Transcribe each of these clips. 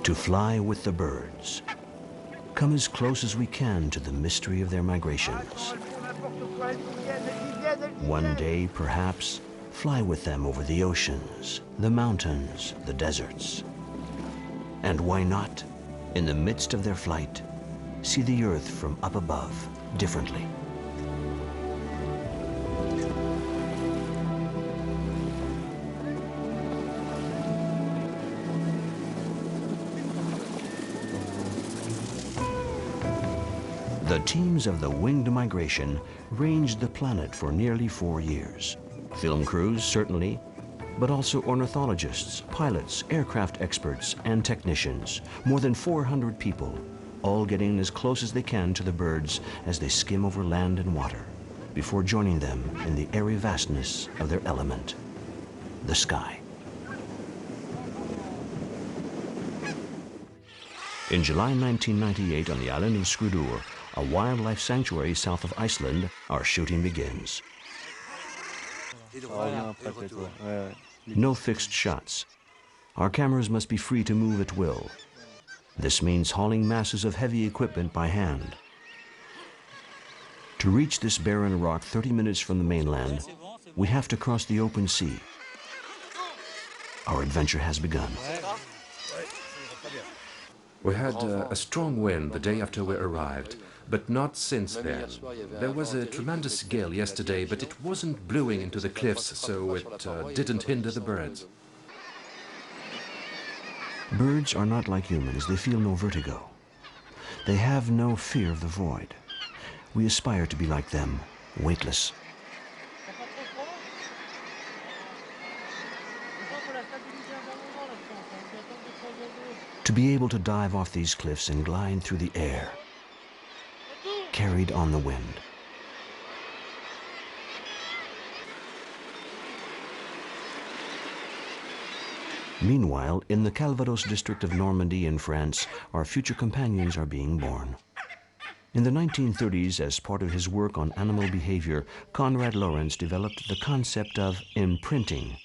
To fly with the birds. Come as close as we can to the mystery of their migrations. One day, perhaps, fly with them over the oceans, the mountains, the deserts. And why not, in the midst of their flight, see the earth from up above differently? The teams of the Winged Migration ranged the planet for nearly 4 years. Film crews, certainly, but also ornithologists, pilots, aircraft experts, and technicians. More than 400 people, all getting as close as they can to the birds as they skim over land and water, before joining them in the airy vastness of their element, the sky. In July 1998, on the island of Skrudur, a wildlife sanctuary south of Iceland, our shooting begins. No fixed shots. Our cameras must be free to move at will. This means hauling masses of heavy equipment by hand. To reach this barren rock 30 minutes from the mainland, we have to cross the open sea. Our adventure has begun. We had a strong wind the day after we arrived, but not since then. There was a tremendous gale yesterday, but it wasn't blowing into the cliffs, so it didn't hinder the birds. Birds are not like humans. They feel no vertigo. They have no fear of the void. We aspire to be like them, weightless. To be able to dive off these cliffs and glide through the air, carried on the wind. Meanwhile, in the Calvados district of Normandy in France, our future companions are being born. In the 1930s, as part of his work on animal behavior, Konrad Lorenz developed the concept of imprinting.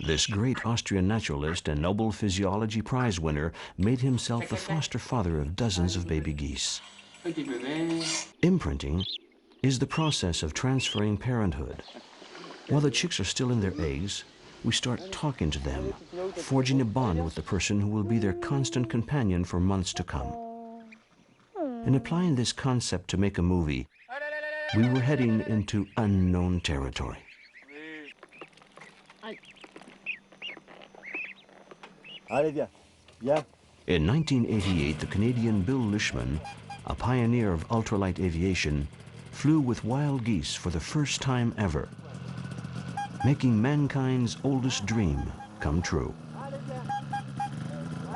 This great Austrian naturalist and Nobel Physiology Prize winner made himself the foster father of dozens of baby geese. Imprinting is the process of transferring parenthood. While the chicks are still in their eggs, we start talking to them, forging a bond with the person who will be their constant companion for months to come. In applying this concept to make a movie, we were heading into unknown territory. In 1988, the Canadian Bill Lishman, a pioneer of ultralight aviation, flew with wild geese for the first time ever, making mankind's oldest dream come true.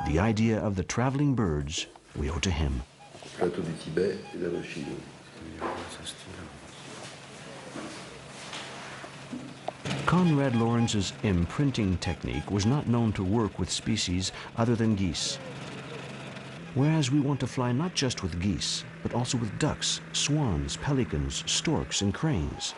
The idea of the traveling birds we owe to him. Konrad Lorenz's imprinting technique was not known to work with species other than geese. Whereas we want to fly not just with geese, but also with ducks, swans, pelicans, storks, and cranes.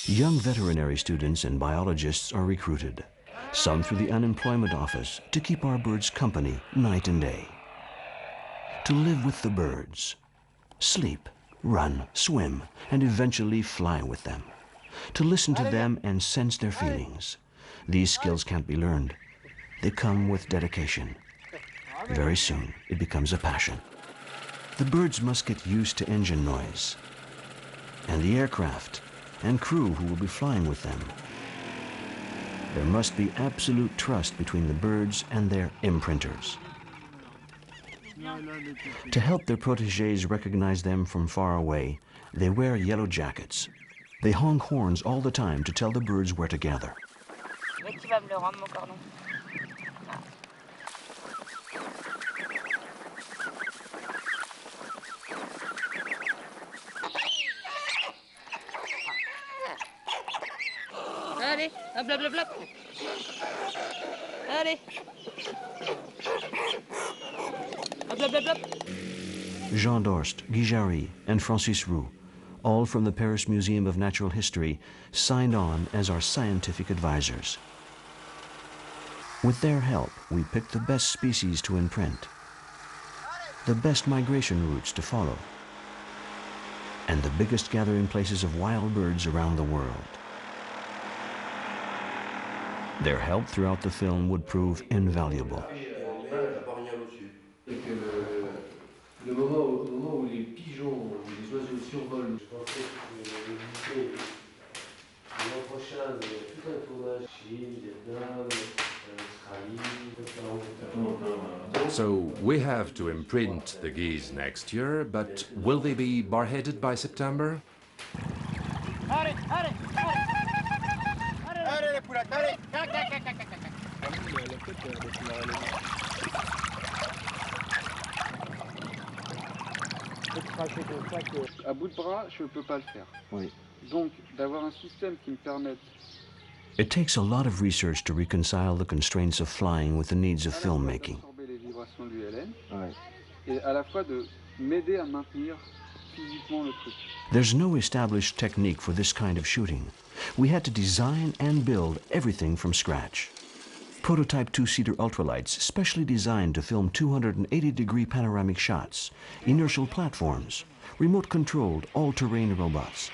Young veterinary students and biologists are recruited, some through the unemployment office, to keep our birds company night and day. To live with the birds, sleep, run, swim, and eventually fly with them. To listen to them and sense their feelings. These skills can't be learned. They come with dedication. Very soon, it becomes a passion. The birds must get used to engine noise, and the aircraft and crew who will be flying with them. There must be absolute trust between the birds and their imprinters. To help their protégés recognize them from far away, they wear yellow jackets. They honk horns all the time to tell the birds where to gather. allez, hop, hop, hop, hop. Allez. Hop, hop, hop, hop. Jean Dorst, Guy Jarry, and Francis Roux, all from the Paris Museum of Natural History, signed on as our scientific advisors. With their help, we picked the best species to imprint, the best migration routes to follow, and the biggest gathering places of wild birds around the world. Their help throughout the film would prove invaluable. Le moment où les pigeons, les oiseaux survolent, je pensais que l'an prochain, tout un tournage Chine, Vietnam, Australie. So we have to imprint the geese next year, but will they be bar-headed by September? Allez, allez, allez. Allez, les poulacs, allez. Cac, cac, cac, cac, cac, cac. À bout de bras, je ne peux pas le faire. Oui. Donc, d'avoir un système qui me permette It takes a lot of research to reconcile the constraints of flying with the needs of filmmaking. d'absorber les vibrations du LN Oui. et à la fois de m'aider à maintenir physiquement le truc. There's no established technique for this kind of shooting. We had to design and build everything from scratch. Prototype two-seater ultralights specially designed to film 280-degree panoramic shots, inertial platforms, remote-controlled all-terrain robots.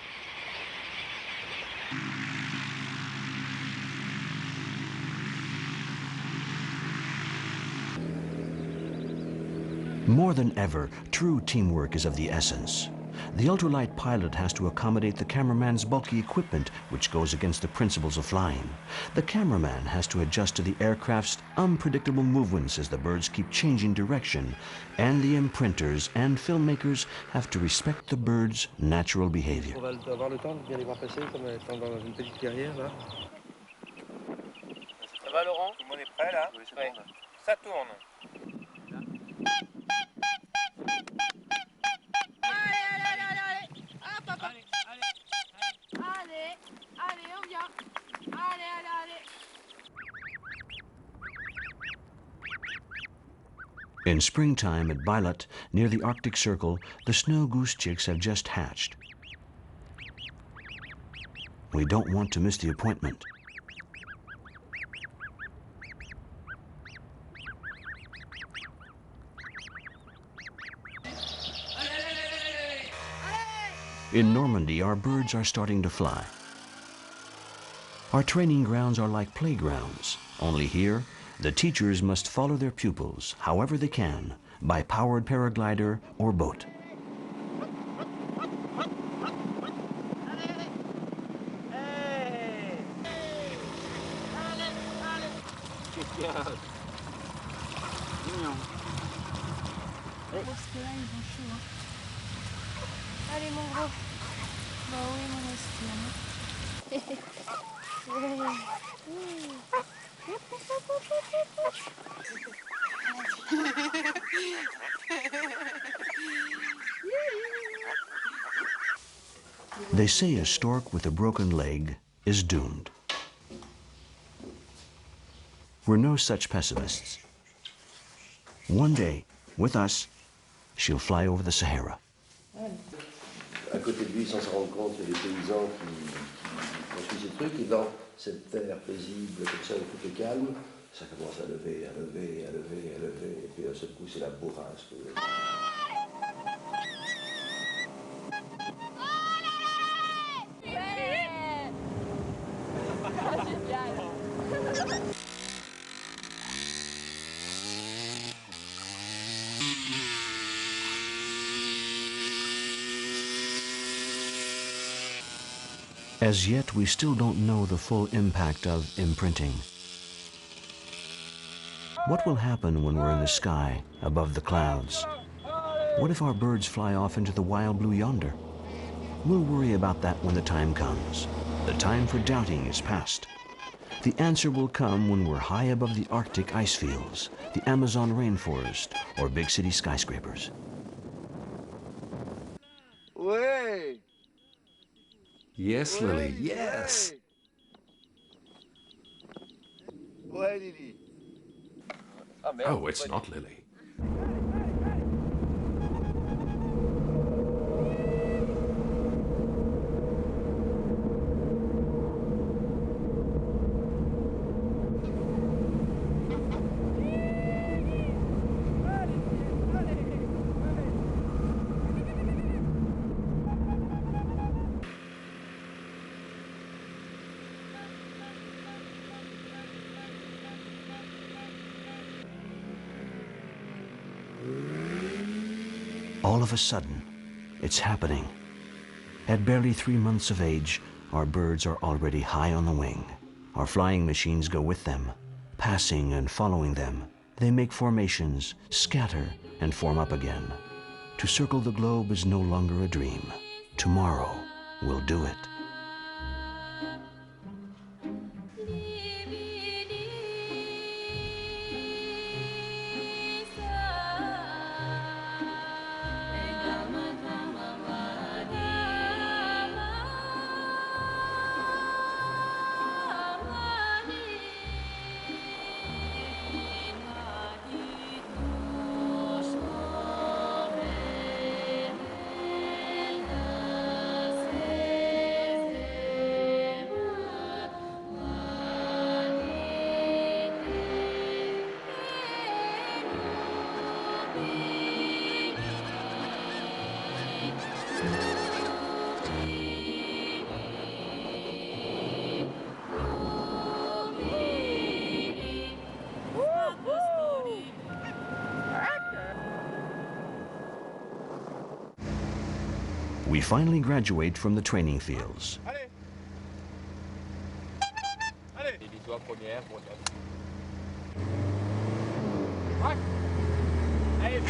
More than ever, true teamwork is of the essence. The ultralight pilot has to accommodate the cameraman's bulky equipment, which goes against the principles of flying. The cameraman has to adjust to the aircraft's unpredictable movements as the birds keep changing direction, and the imprinters and filmmakers have to respect the birds' natural behavior. On va avoir le temps de bien les voir passer comme étant dans une petite clairière là. Ça va, Laurent? Tout le monde est prêt là? Oui, c'est bon. Ça tourne. Allez, on vient. Allez. In springtime at Bylot, near the Arctic Circle, the snow goose chicks have just hatched. We don't want to miss the appointment. In Normandy, our birds are starting to fly. Our training grounds are like playgrounds, only here, the teachers must follow their pupils, however they can, by powered paraglider or boat. Allez mon gros. Bah oui mon esti. They say a stork with a broken leg is doomed. We're no such pessimists. One day, with us, she'll fly over the Sahara. À côté de lui, sans s'en rendre compte, il y a des paysans qui construisent ces trucs, et dans cette terre paisible, comme ça, où tout est calme, ça commence à lever, et puis d'un seul coup, c'est la bourrasque. As yet, we still don't know the full impact of imprinting. What will happen when we're in the sky, above the clouds? What if our birds fly off into the wild blue yonder? We'll worry about that when the time comes. The time for doubting is past. The answer will come when we're high above the Arctic ice fields, the Amazon rainforest, or big city skyscrapers. Ouais! Yes, Lily, yes. Oh, it's not Lily. All of a sudden, it's happening. At barely 3 months of age, our birds are already high on the wing. Our flying machines go with them, passing and following them. They make formations, scatter, and form up again. To circle the globe is no longer a dream. Tomorrow will do it. We finally graduate from the training fields.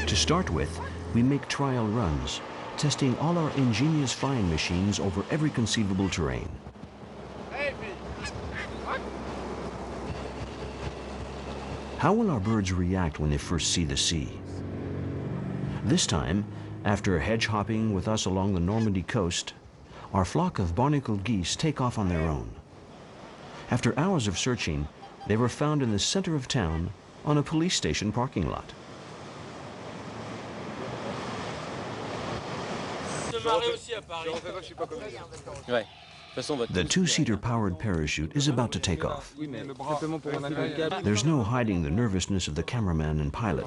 To start with, we make trial runs, testing all our ingenious flying machines over every conceivable terrain. How will our birds react when they first see the sea? This time, after hedge hopping with us along the Normandy coast, our flock of barnacled geese take off on their own. After hours of searching, they were found in the center of town on a police station parking lot. The two-seater powered parachute is about to take off. There's no hiding the nervousness of the cameraman and pilot.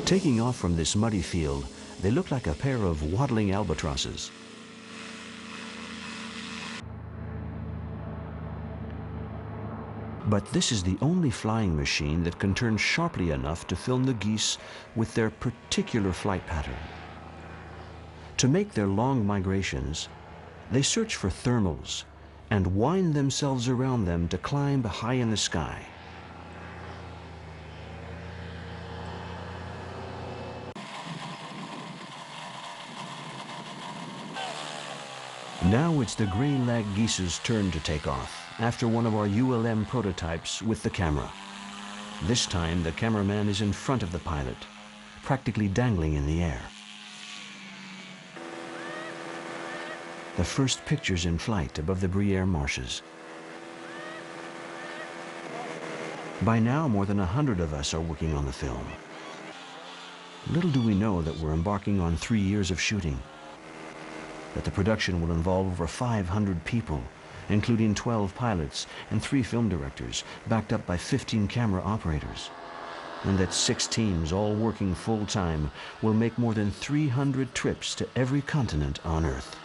Taking off from this muddy field, they look like a pair of waddling albatrosses. But this is the only flying machine that can turn sharply enough to film the geese with their particular flight pattern. To make their long migrations, they search for thermals and wind themselves around them to climb high in the sky. Now it's the gray-lag geese's turn to take off after one of our ULM prototypes with the camera. This time the cameraman is in front of the pilot, practically dangling in the air. The first pictures in flight above the Brière marshes. By now, more than 100 of us are working on the film. Little do we know that we're embarking on 3 years of shooting, that the production will involve over 500 people, including 12 pilots and 3 film directors, backed up by 15 camera operators, and that 6 teams, all working full-time, will make more than 300 trips to every continent on Earth.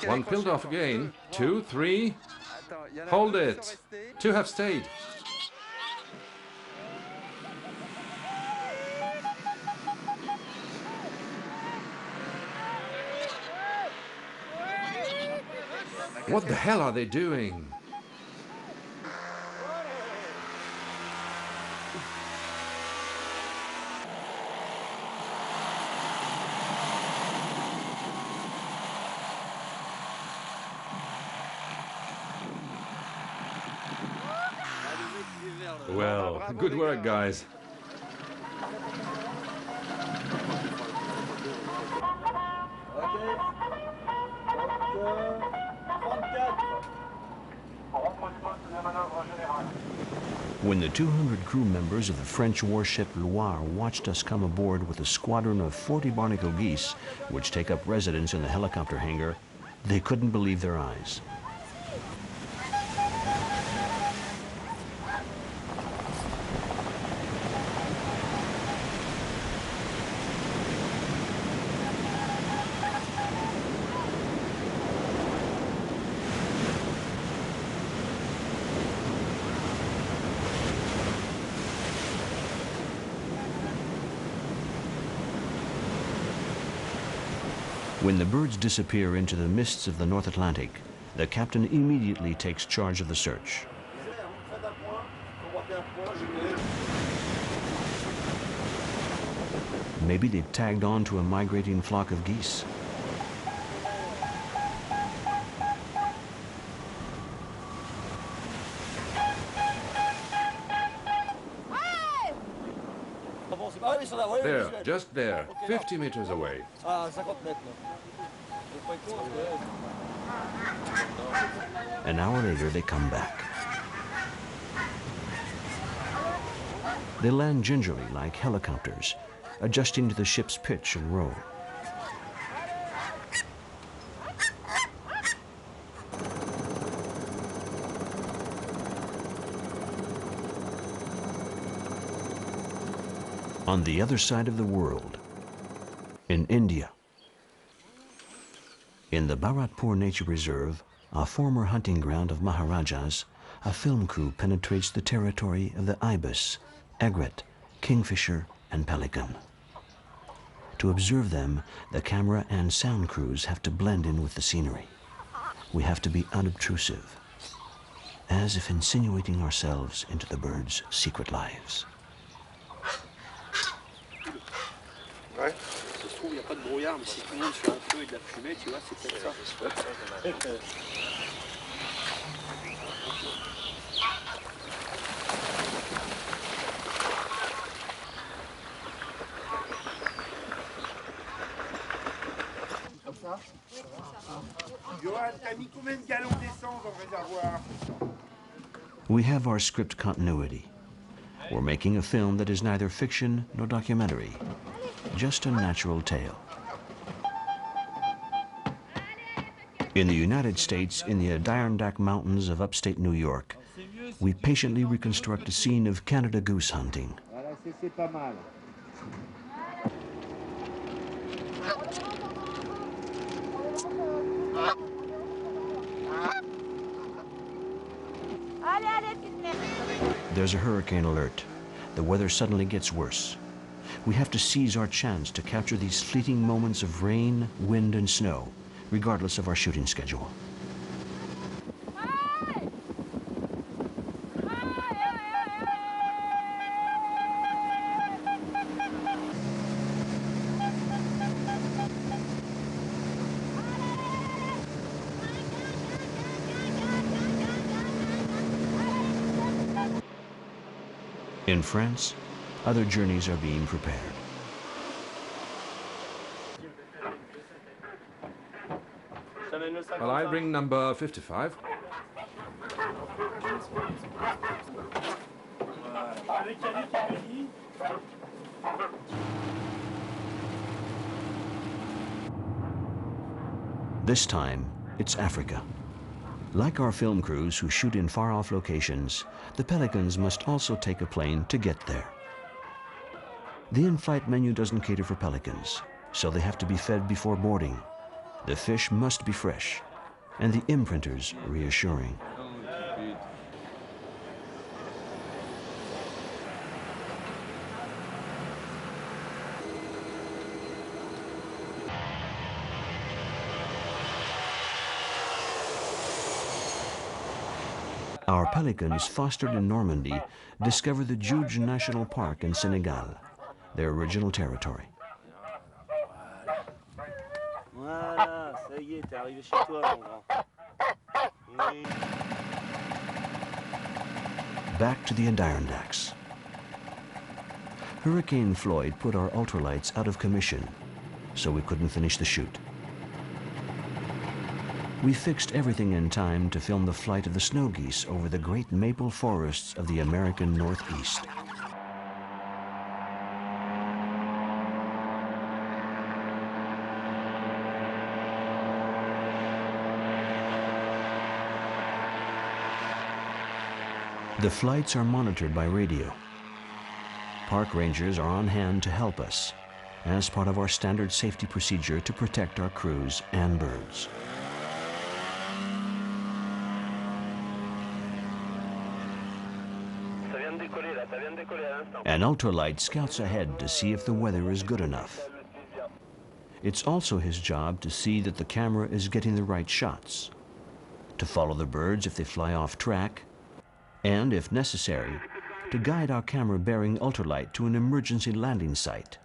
One peeled off again. 2, 3. Hold it. 2 have stayed. What the hell are they doing? Well, good work, guys. Okay. When the 200 crew members of the French warship Loire watched us come aboard with a squadron of 40 barnacle geese, which take up residence in the helicopter hangar, they couldn't believe their eyes. When the birds disappear into the mists of the North Atlantic, the captain immediately takes charge of the search. Maybe they've tagged on to a migrating flock of geese. There, just there, 50 meters away. An hour later, they come back. They land gingerly like helicopters, adjusting to the ship's pitch and roll. On the other side of the world, in India, in the Bharatpur Nature Reserve, a former hunting ground of Maharajas, a film crew penetrates the territory of the ibis, egret, kingfisher, and pelican. To observe them, the camera and sound crews have to blend in with the scenery. We have to be unobtrusive, as if insinuating ourselves into the birds' secret lives. Ouais. Ça se trouve, il n'y a pas de brouillard, mais si tout le monde sur un feu et de la fumée, tu vois, c'est peut-être ça. Comme ça? Johan, t'as mis combien de gallons d'essence dans le réservoir? We have our script continuity. We're making a film that is neither fiction nor documentary, just a natural tale. In the United States, in the Adirondack Mountains of upstate New York, we patiently reconstruct a scene of Canada goose hunting. C'est pas mal. There's a hurricane alert. The weather suddenly gets worse. We have to seize our chance to capture these fleeting moments of rain, wind, and snow, regardless of our shooting schedule. In France, other journeys are being prepared. Well, I bring number 55. This time, it's Africa. Like our film crews who shoot in far-off locations, the Pelicans must also take a plane to get there. The in-flight menu doesn't cater for pelicans, so they have to be fed before boarding. The fish must be fresh, and the imprinters reassuring. Our pelicans, fostered in Normandy, discover the Djoudj National Park in Senegal, their original territory. Voilà, ça y est, t'es arrivé chez toi, mon grand. Oui. Back to the Adirondacks. Hurricane Floyd put our ultralights out of commission, so we couldn't finish the shoot. We fixed everything in time to film the flight of the snow geese over the great maple forests of the American Northeast. The flights are monitored by radio. Park rangers are on hand to help us as part of our standard safety procedure to protect our crews and birds. An ultralight scouts ahead to see if the weather is good enough. It's also his job to see that the camera is getting the right shots, to follow the birds if they fly off track, and, if necessary, to guide our camera bearing ultralight to an emergency landing site,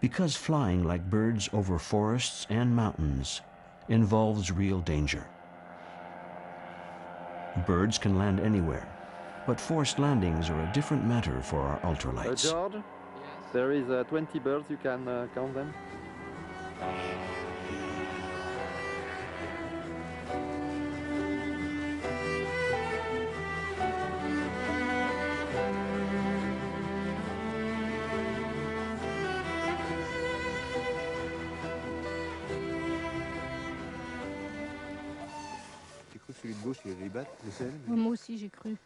because flying like birds over forests and mountains involves real danger. Birds can land anywhere, but forced landings are a different matter for our ultralights. George, there is 20 birds, you can count them? Celui de gauche, il allait battre, le sel. Moi aussi, j'ai cru.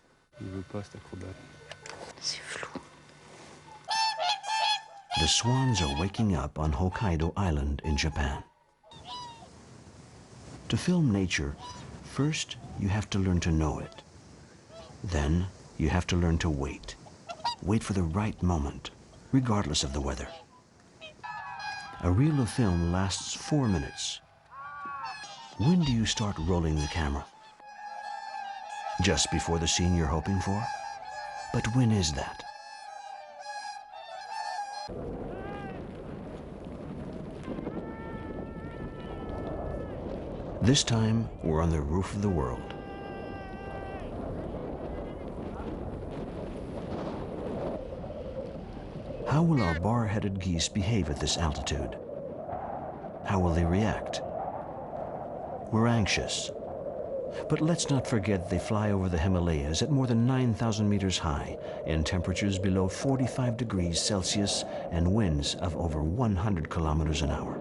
Il veut pas, cet acrobate. C'est flou. The swans are waking up on Hokkaido Island in Japan. To film nature, first you have to learn to know it. Then you have to learn to wait. Wait for the right moment, regardless of the weather. A reel of film lasts 4 minutes. When do you start rolling the camera? Just before the scene you're hoping for? But when is that? This time, we're on the roof of the world. How will our bar-headed geese behave at this altitude? How will they react? We're anxious. But let's not forget they fly over the Himalayas at more than 9,000 meters high in temperatures below 45 degrees Celsius and winds of over 100 kilometers an hour.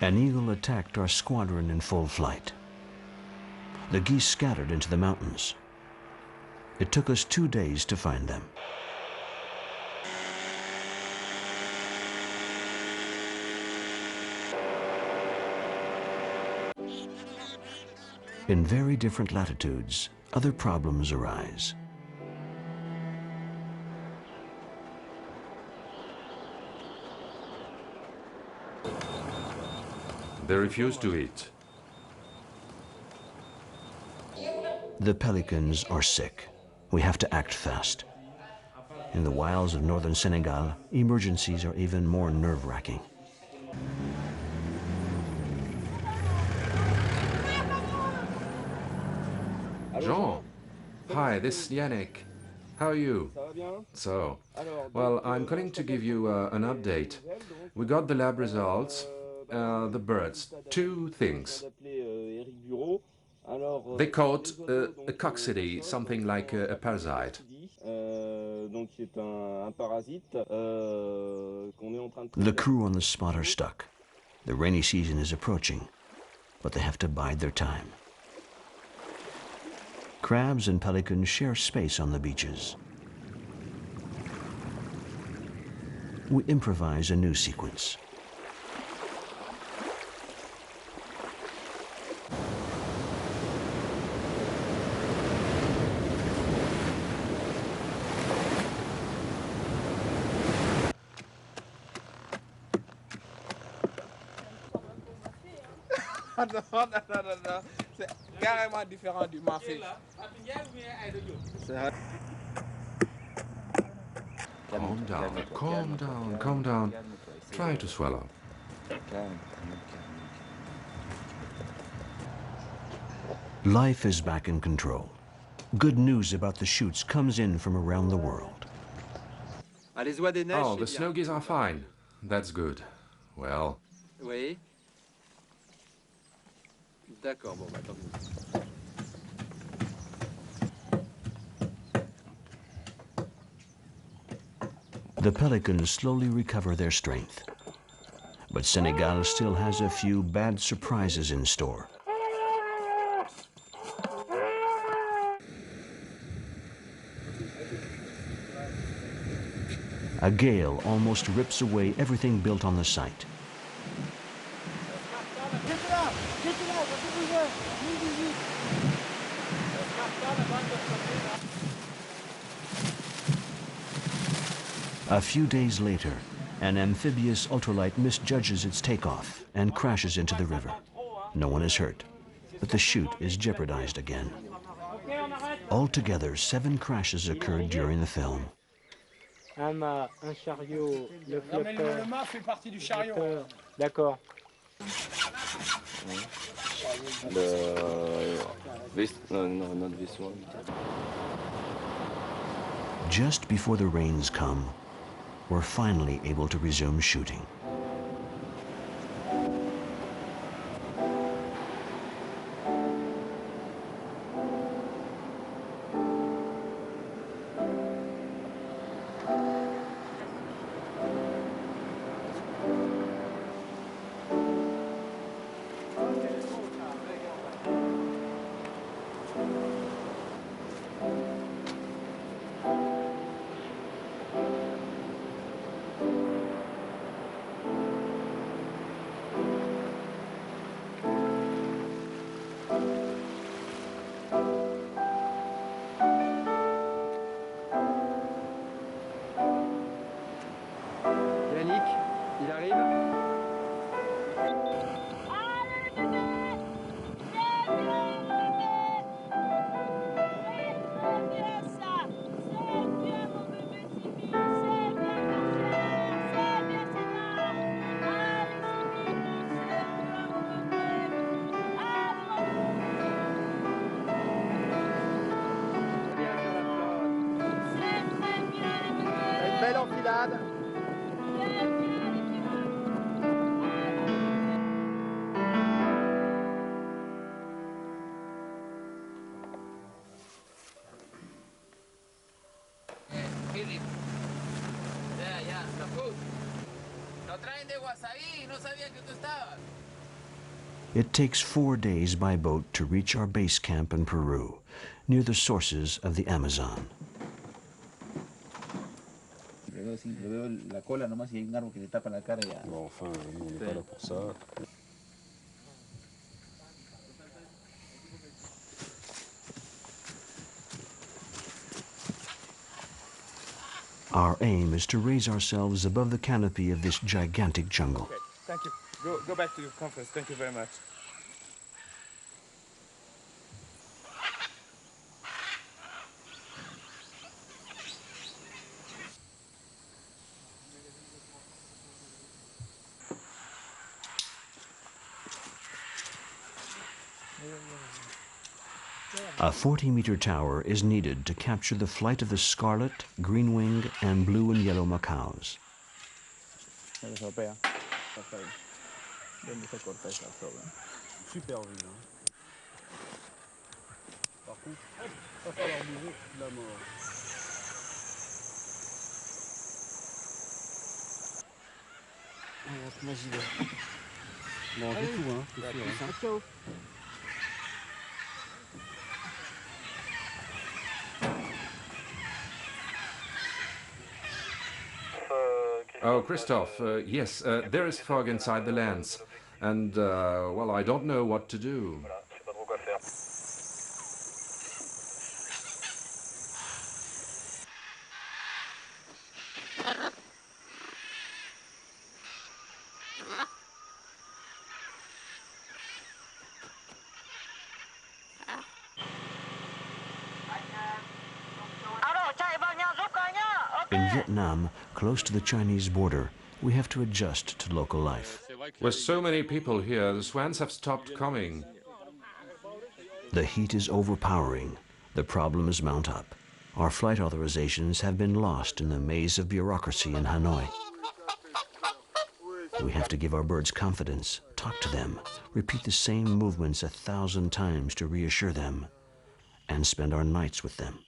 An eagle attacked our squadron in full flight. The geese scattered into the mountains. It took us 2 days to find them. In very different latitudes, other problems arise. They refuse to eat. The pelicans are sick. We have to act fast. In the wilds of northern Senegal, emergencies are even more nerve-wracking. Jean! Hi, this is Yannick. How are you? So, well, I'm calling to give you an update. We got the lab results. The birds. 2 things. They caught a coccidy, something like a parasite. The crew on the spot are stuck. The rainy season is approaching, but they have to bide their time. Crabs and pelicans share space on the beaches. We improvise a new sequence. non, non, non, non. C'est carrément différent du mafé. Calm down, calm down, calm down. Try to swallow. Life is back in control. Good news about the shoots comes in from around the world. Oh, the snow geese are fine. That's good. Well... Oui. D'accord, bon, bah, tant mieux. The pelicans slowly recover their strength. But Senegal still has a few bad surprises in store. A gale almost rips away everything built on the site. A few days later, an amphibious ultralight misjudges its takeoff and crashes into the river. No one is hurt, but the shoot is jeopardized again. Altogether, 7 crashes occurred during the film. Un mât, un chariot, le flotteur. Non, mais le mât fait partie du chariot. D'accord. Just before the rains come, we're finally able to resume shooting. Yannick, il arrive. Une belle enfilade. Philip. Ya, Zapuz. Nos traen de Guasaví, no sabía que tú estabas. It takes 4 days by boat to reach our base camp in Peru, near the sources of the Amazon. Le veo la cola nomás y hay un árbol que le tapa la cara y ya. Bon, enfin, nous, on n'est pas là pour ça. Our aim is to raise ourselves above the canopy of this gigantic jungle. Okay, thank you. Go back to your conference. Thank you very much. A 40-meter tower is needed to capture the flight of the scarlet, green-winged, and blue and yellow macaws. Super vue, hein. Par contre, il va falloir bouger la mort. Moi j'y vais. Bon, j'ai tout, hein, c'est sûr. Hein. Oh, Christophe, yes, there is fog inside the lens. And, well, I don't know what to do. In Vietnam, close to the Chinese border, we have to adjust to local life. With so many people here, the swans have stopped coming. The heat is overpowering. The problems mount up. Our flight authorizations have been lost in the maze of bureaucracy in Hanoi. We have to give our birds confidence, talk to them, repeat the same movements 1,000 times to reassure them, and spend our nights with them.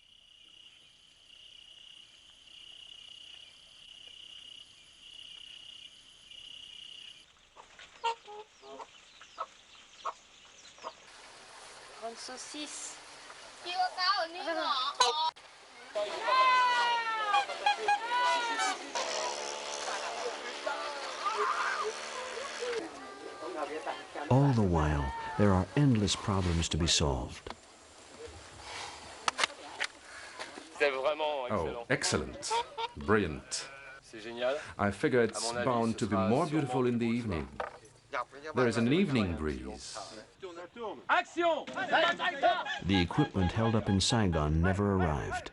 Grande saucisse. All the while, there are endless problems to be solved. Oh, excellent. Brilliant. I figure it's bound to be more beautiful in the evening. There is an evening breeze. The equipment held up in Saigon never arrived.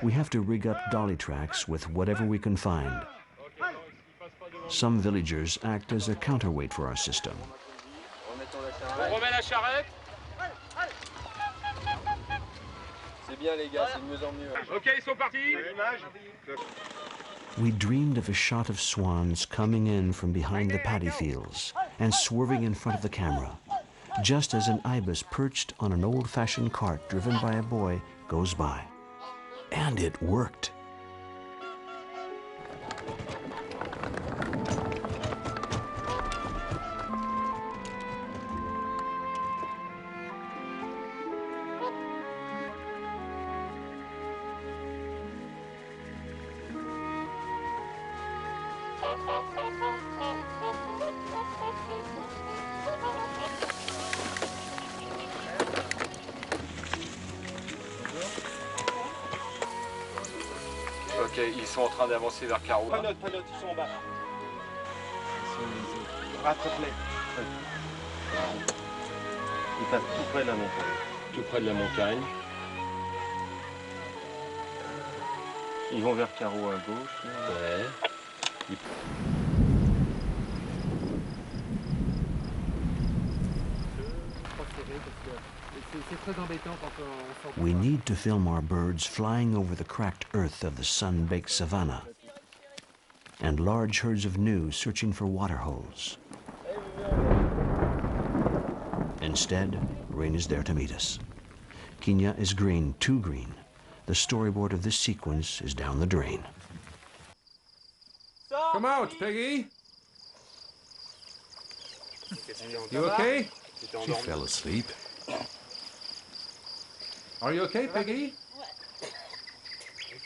We have to rig up dolly tracks with whatever we can find. Some villagers act as a counterweight for our system. We dreamed of a shot of swans coming in from behind the paddy fields and swerving in front of the camera, just as an ibis perched on an old-fashioned cart driven by a boy goes by. And it worked. Ok, ils sont en train d'avancer vers Carreau. Pilote, ils sont en bas. Rattrape-les. Ils passent tout près de la montagne. Tout près de la montagne. Ils vont vers Carreau à gauche. Ouais. We need to film our birds flying over the cracked earth of the sun-baked savanna and large herds of gnus searching for water holes. Instead, rain is there to meet us. Kenya is green, too green. The storyboard of this sequence is down the drain. Come out, Peggy! You okay? She fell asleep. Are you okay, Peggy?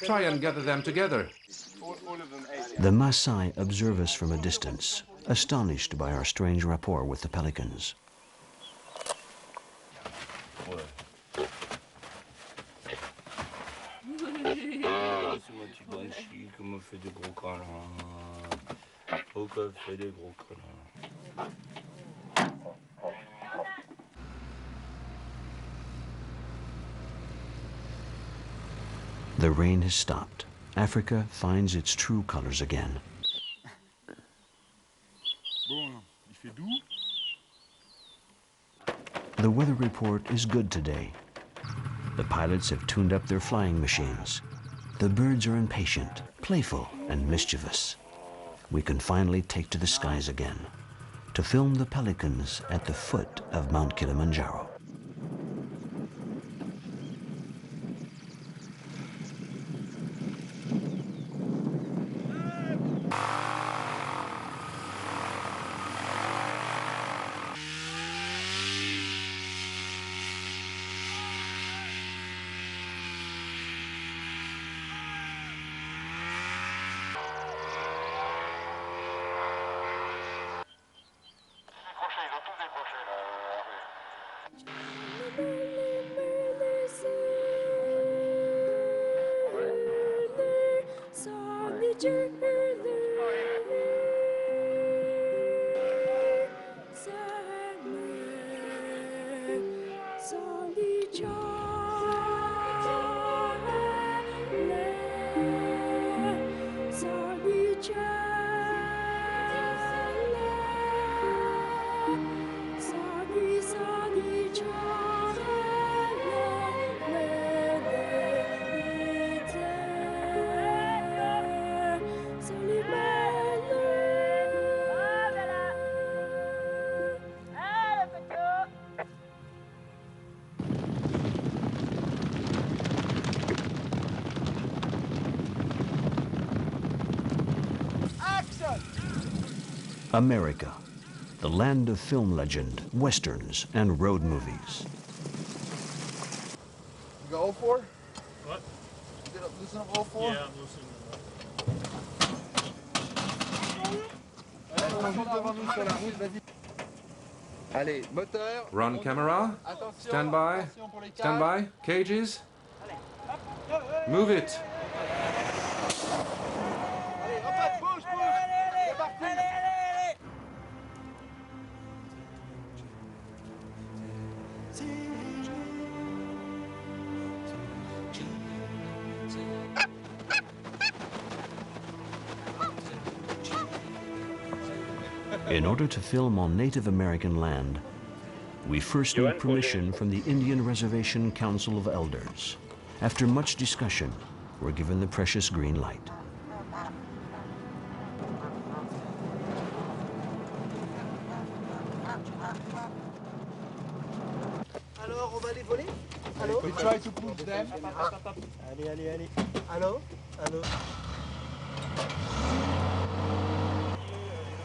Try and gather them together. The Maasai observe us from a distance, astonished by our strange rapport with the pelicans. The rain has stopped. Africa finds its true colors again. The weather report is good today. The pilots have tuned up their flying machines. The birds are impatient, playful, and mischievous. We can finally take to the skies again to film the pelicans at the foot of Mount Kilimanjaro. Joy. America, the land of film legend, westerns, and road movies. You got all four? What? You did loosen up all four? Yeah, I'm loosening them up. Allez, moteur. Run camera. Stand by. Stand by. Cages. Move it. In order to film on Native American land, we first need permission from the Indian Reservation Council of Elders. After much discussion, we're given the precious green light. Alors, on va les voler? Allô? We try to pull them. Allez, allez, allez. Allô? Allô?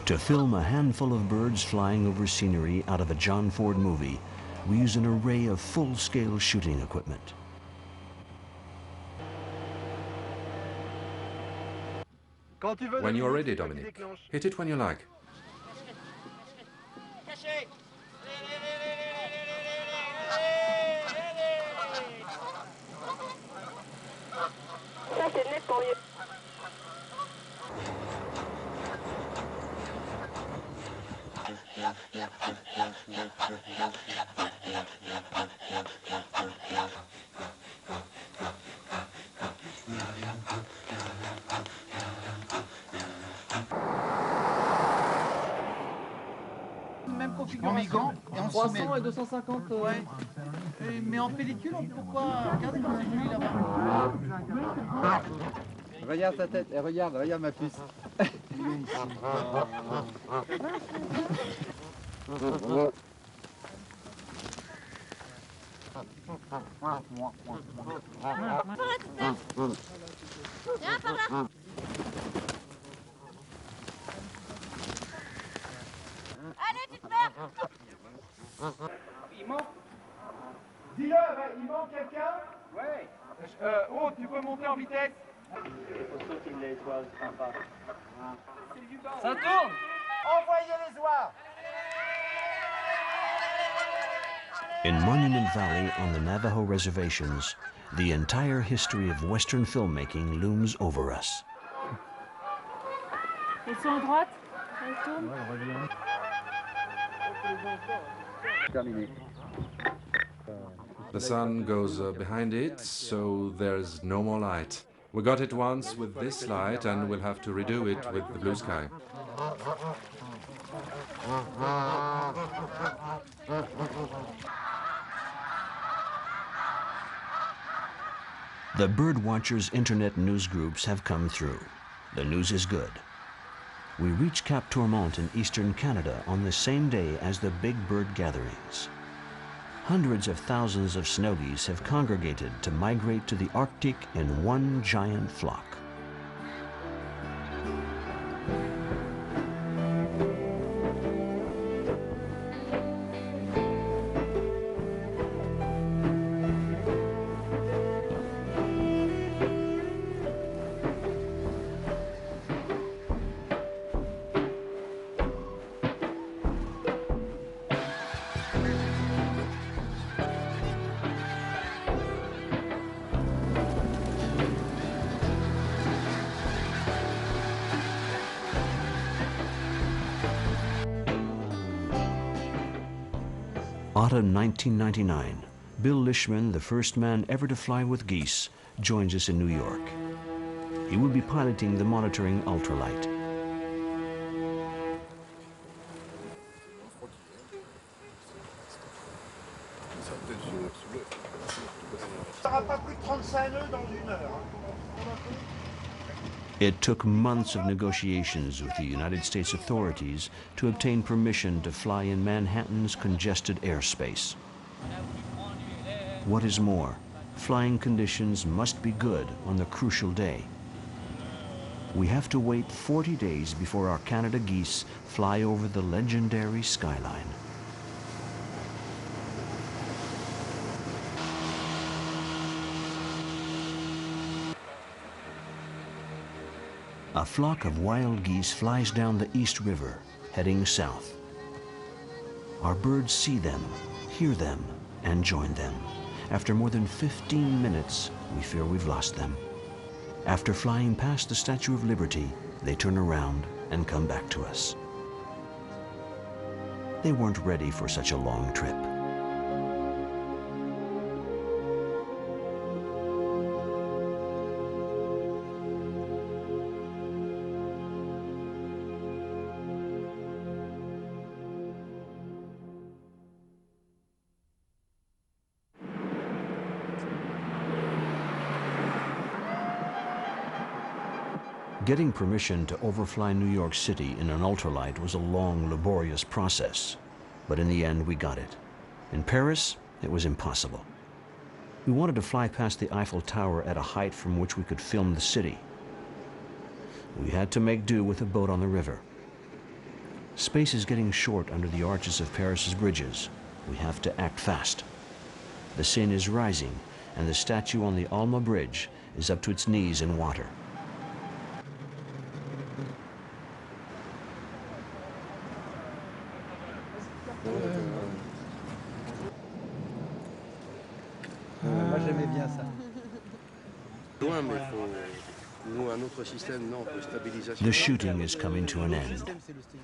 To film a handful of birds flying over scenery out of a John Ford movie, we use an array of full-scale shooting equipment. When you're ready, Dominic. Hit it when you like. Même configuration. Et en 300 et 250. Ouais. Mais en pellicule, pourquoi? Regardez comme c'est joli là-bas. Regarde ta tête, et regarde ma puce. Viens par là. Allez, tu te meurs. Il manque. Dis-le, il manque quelqu'un? Ouais. Oh, tu peux monter en vitesse? Ça tourne. Envoyez les oies. In Monument Valley on the Navajo reservations, the entire history of Western filmmaking looms over us. Elles sont à droite. Elles tournent. Terminé. The sun goes behind it, so there's no more light. We got it once with this light, and we'll have to redo it with the blue sky. The Birdwatchers internet news groups have come through. The news is good. We reach Cap Tourmente in eastern Canada on the same day as the big bird gatherings. Hundreds of thousands of snow geese have congregated to migrate to the Arctic in one giant flock. Autumn 1999, Bill Lishman, the first man ever to fly with geese, joins us in New York. He will be piloting the monitoring ultralight. Ça n'aura pas plus de 35 nœuds dans une heure. It took months of negotiations with the United States authorities to obtain permission to fly in Manhattan's congested airspace. What is more, flying conditions must be good on the crucial day. we have to wait 40 days before our Canada geese fly over the legendary skyline. A flock of wild geese flies down the East River, heading south. Our birds see them, hear them, and join them. After more than 15 minutes, we fear we've lost them. After flying past the Statue of Liberty, they turn around and come back to us. They weren't ready for such a long trip. Getting permission to overfly New York City in an ultralight was a long, laborious process, but in the end we got it. In Paris, it was impossible. We wanted to fly past the Eiffel Tower at a height from which we could film the city. We had to make do with a boat on the river. Space is getting short under the arches of Paris's bridges. We have to act fast. The Seine is rising, and the statue on the Alma Bridge is up to its knees in water. Moi j'aimais bien ça. The shooting is coming to an end.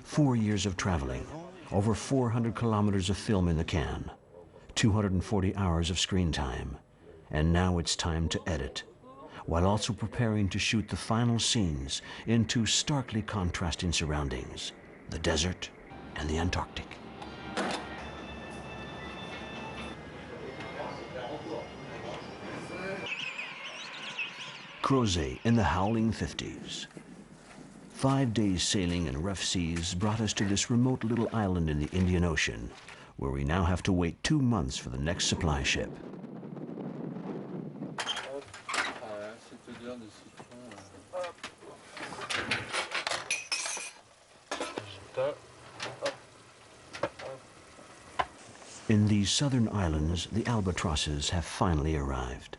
4 years of traveling, over 400 kilometers of film in the can, 240 hours of screen time, and now it's time to edit, while also preparing to shoot the final scenes in two starkly contrasting surroundings, the desert and the Antarctic. Crozet in the howling 50s. 5 days sailing in rough seas brought us to this remote little island in the Indian Ocean, where we now have to wait 2 months for the next supply ship. In these southern islands, the albatrosses have finally arrived.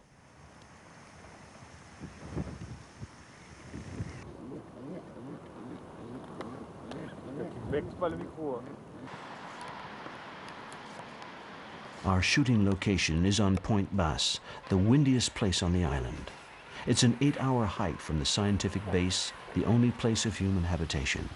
Our shooting location is on Point Basse, the windiest place on the island. It's an 8-hour hike from the scientific base, the only place of human habitation.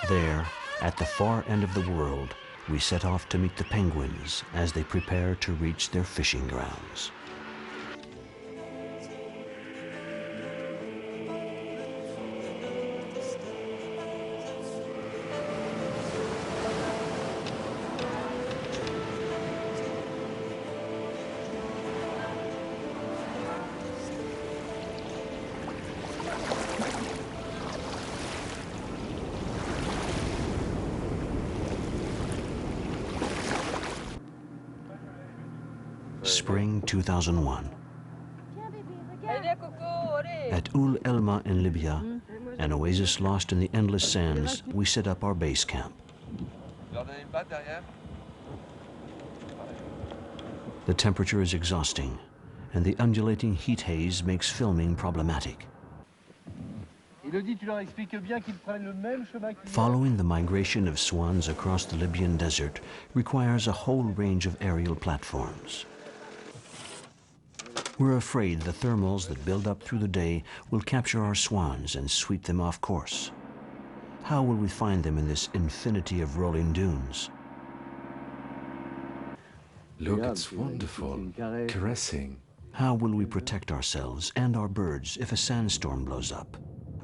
There, at the far end of the world, we set off to meet the penguins as they prepare to reach their fishing grounds. Spring 2001. At Oul Elma in Libya, an oasis lost in the endless sands, we set up our base camp. The temperature is exhausting, and the undulating heat haze makes filming problematic. Following the migration of swans across the Libyan desert requires a whole range of aerial platforms. We're afraid the thermals that build up through the day will capture our swans and sweep them off course. How will we find them in this infinity of rolling dunes? Look, it's wonderful, caressing. How will we protect ourselves and our birds if a sandstorm blows up?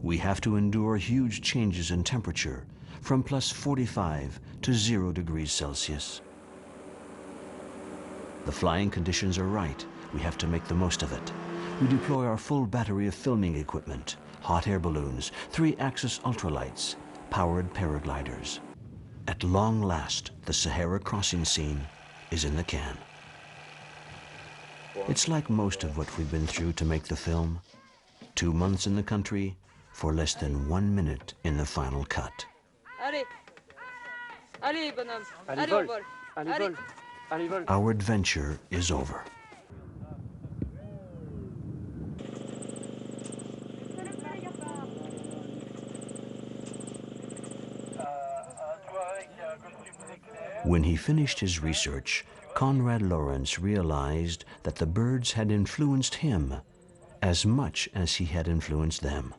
We have to endure huge changes in temperature, from plus 45 to 0 degrees Celsius. The flying conditions are right. We have to make the most of it. We deploy our full battery of filming equipment, hot air balloons, 3-axis ultralights, powered paragliders. At long last, the Sahara crossing scene is in the can. It's like most of what we've been through to make the film. 2 months in the country for less than 1 minute in the final cut. Allez, allez, bonhomme. Allez, on vole. Allez. Allez, vole. Our adventure is over. When he finished his research, Konrad Lorenz realized that the birds had influenced him as much as he had influenced them.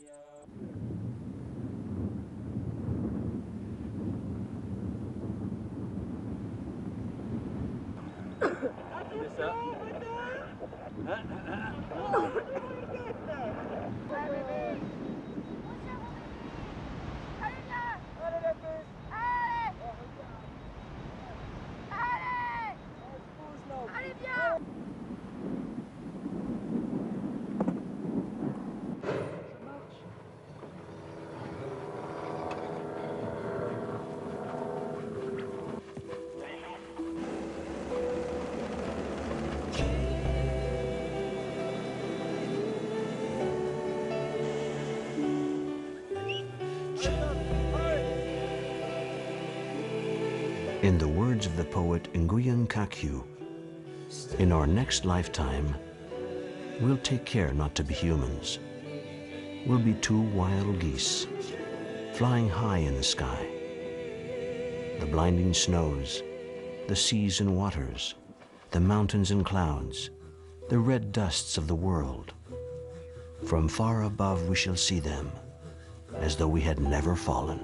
In the words of the poet Nguyen Kakyu, in our next lifetime, we'll take care not to be humans. We'll be 2 wild geese, flying high in the sky. The blinding snows, the seas and waters, the mountains and clouds, the red dusts of the world. From far above we shall see them, as though we had never fallen.